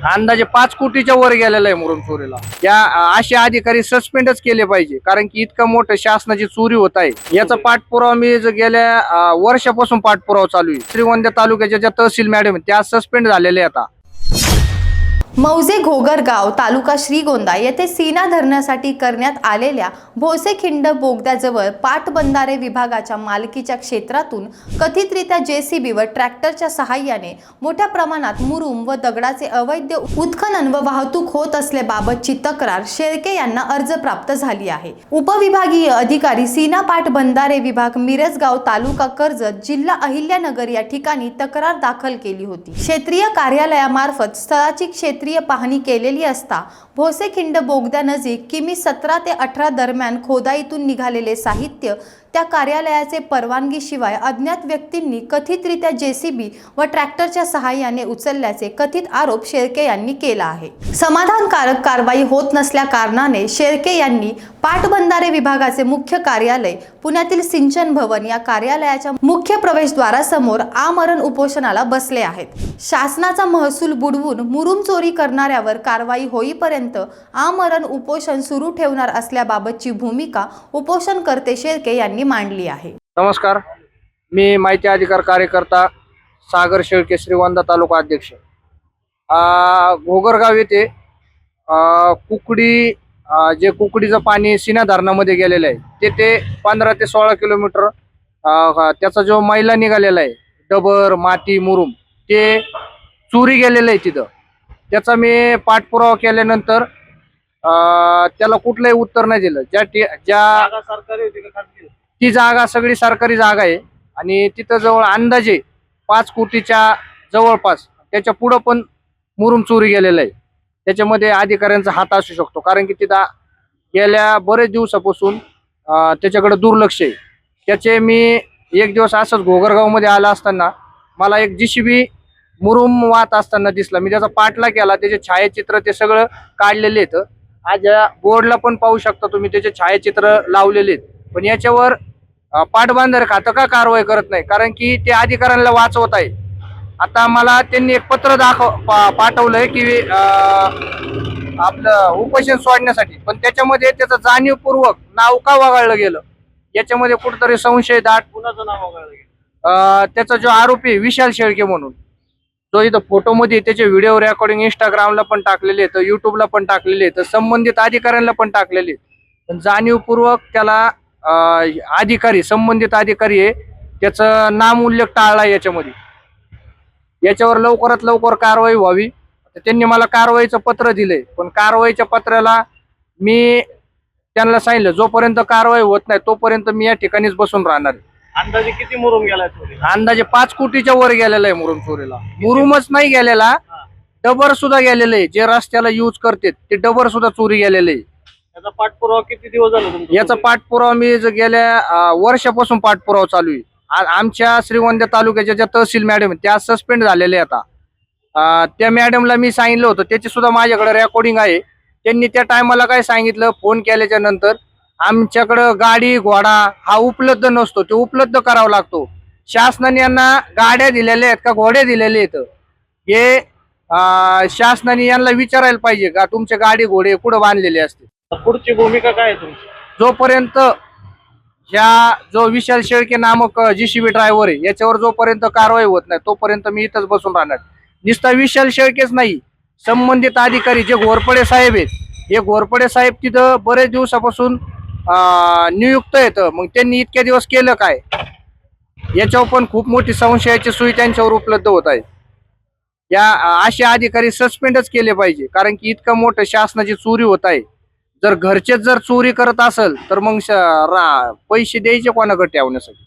अंदाजे 5 कोटीच्या वर गेलेला आहे मुरुम चोरीला। या असे अधिकारी सस्पेंडच केले पाहिजे, कारण की इतकं मोठं शासनाची चोरी होत आहे। याचा पाठपुरावा मी गेल्या वर्षापासून पाठपुरावा चालू आहे। श्रीगोंदा तालुक्याच्या ज्या तहसील मॅडम त्या सस्पेंड झालेल्या आता। मौजे घोगरगाव तालुका श्रीगोंदा येथे सीना धरण्यासाठी करण्यात आलेल्या भोसेखिंड बोगद्याजवळ पाटबंधारे विभागाच्या मालकीच्या क्षेत्रातून कथितरित्या जेसीबी व ट्रॅक्टरच्या सहाय्याने मोठ्या प्रमाणात मुरुम व दगडाचे अवैध उत्खनन व वाहतूक होत असल्याबाबतची तक्रार शेळके यांना अर्ज प्राप्त झाली आहे। उपविभागीय अधिकारी सीना पाटबंधारे विभाग मिरजगाव तालुका कर्जत जिल्हा अहिल्यानगर या ठिकाणी तक्रार दाखल केली होती। क्षेत्रीय कार्यालयामार्फत स्थळाची क्षेत्रीय पाहणी केलेली असता भोसेखिंड बोगद्यानजीक किमी 17 ते 18 दरम्यान खोदाईतून निघालेले साहित्य त्या कार्यालयाचे परवानगीशिवाय अज्ञात व्यक्तींनी कथितरित्या जेसीबी व ट्रॅक्टरच्या सहाय्याने उचलल्याचे कथित आरोप शेळके यांनी केला आहे। समाधानकारक कारवाई होत नसल्या कारणाने शेळके यांनी पाटबंधारे विभागाचे मुख्य कार्यालय पुण्यातील सिंचन भवन या कार्यालयाच्या मुख्य प्रवेशद्वारासमोर आमरण उपोषणाला बसले आहेत। शासनाचा महसूल बुडवून मुरुम चोरी करणाऱ्यावर कारवाई होईपर्यंत आमरण उपोषण सुरू ठेवणार असल्याबाबतची भूमिका उपोषणकर्ते शेळके यांनी मांडली आहे। नमस्कार, मी माहिती अधिकार कार्यकर्ता सागर शेळके, श्रीगोंदा तालुका अध्यक्ष। घोगरगाव येथे कुकडी जे कुकडीचं पाणी सीना धरणामध्ये गेलेलं आहे, ते 15 ते 16 किलोमीटर त्याचा जो मैला निघालेला आहे, डबर माती मुरुम ते चोरी गेलेलं आहे तिथं। त्याचा मी पाठपुरावा केल्यानंतर त्याला कुठलंही उत्तर नाही दिलं। ज्या सरकारी होती का खाजगी? ती जागा सगळी सरकारी जागा आहे आणि तिथं जवळ अंदाजे 5 कोटीच्या जवळपास त्याच्या पुढं पण मुरुम चोरी गेलेलं आहे। त्याच्यामध्ये अधिकाऱ्यांचा हात असू शकतो, कारण की तिथं गेल्या बरेच दिवसापासून त्याच्याकडे दुर्लक्ष आहे। त्याचे मी एक दिवस असंच घोगरगाव मध्ये आला असताना मला एक जेसीबी मुरुम वाहत असताना दिसला। मी त्याचा पाठला केला, त्याचे छायाचित्र ते सगळं काढलेले आहेत। आज बोर्डला पण पाहू शकता तुम्ही, त्याचे छायाचित्र लावलेले आहेत। पण याच्यावर पाटबंधारे खातं का कारवाई करत नाही? कारण की ते अधिकाऱ्यांना वाचवत आहे। आता मला त्यांनी एक पत्र पाठवलंय की आपलं उपोषण सोडण्यासाठी, पण त्याच्यामध्ये त्याचं जाणीवपूर्वक नाव का वगळलं गेलं याच्यामध्ये कुठेतरी संशय दाट। कुणाचं नाव वगळलं गेलं? त्याचा जो आरोपी विशाल शेळके म्हणून, तो इथं फोटोमध्ये त्याचे व्हिडिओ रेकॉर्डिंग इंस्टाग्रामला पण टाकलेले आहेत, युट्यूबला पण टाकलेले आहेत, संबंधित अधिकाऱ्यांना पण टाकलेले आहेत। पण जाणीवपूर्वक त्याला अधिकारी संबंधित अधिकारी आहे त्याचं नाम उल्लेख टाळला याच्यामध्ये। याच्यावर लवकरात लवकर कारवाई व्हावी। त्यांनी मला कारवाईचं पत्र दिलंय, पण कारवाईच्या पत्राला मी त्यांना सांगितलं जोपर्यंत कारवाई होत नाही तोपर्यंत मी या ठिकाणीच बसून राहणार। अंदाजे किती मुरुम गेलाय चोरी? अंदाजे 5 कोटीच्या वर गेलेला आहे मुरुम चोरीला। मुरुमच नाही गेलेला, डबर सुद्धा गेलेले आहे। जे रस्त्याला यूज करते ते डबर सुद्धा चोरी गेलेले आहे। याचा पाठपुरावा किती दिवस झाला तुमचा? याचा पाठपुरावा मी गेल्या वर्षापासून पाठपुरावा चालू आहे। आमच्या श्रीगोंदा तालुक्याच्या ज्या तहसील मॅडम त्या सस्पेंड झालेल्या आता। त्या मॅडमला मी सांगितलं होतं, त्याची सुद्धा माझ्याकडे रेकॉर्डिंग आहे। त्यांनी त्या टायमाला काय सांगितलं, फोन केल्याच्या नंतर आमच्याकडं गाडी घोडा हा उपलब्ध नसतो, तो उपलब्ध करावा लागतो। शासनाने यांना गाड्या दिलेल्या आहेत का घोडे दिलेले आहेत हे शासनाने यांना विचारायला पाहिजे का तुमचे गाडी घोडे कुठं बांधलेले असते। पुढची भूमिका काय आहे तुमची? जोपर्यंत जो विशाल शेळके नामक जेसीबी ड्रायव्हर आहे याच्यावर जोपर्यंत कारवाई होत नाही तोपर्यंत मी इथंच बसून राहणार। नुसता विशाल शेळकेच नाही, संबंधित अधिकारी जे घोरपडे साहेब आहेत, हे घोरपडे साहेब तिथं बरेच दिवसापासून नियुक्त आहेत। मग त्यांनी इतक्या दिवस केलं काय? याच्यावर पण खूप मोठी संशयाची सुई त्यांच्यावर उपलब्ध होत आहे। या असे अधिकारी सस्पेंडच केले पाहिजे, कारण की इतकं मोठं शासनाची चोरी होत आहे। जर घरचेच जर चोरी करत असेल तर मग पैसे द्यायचे कोणाकडे ठेवण्यासाठी?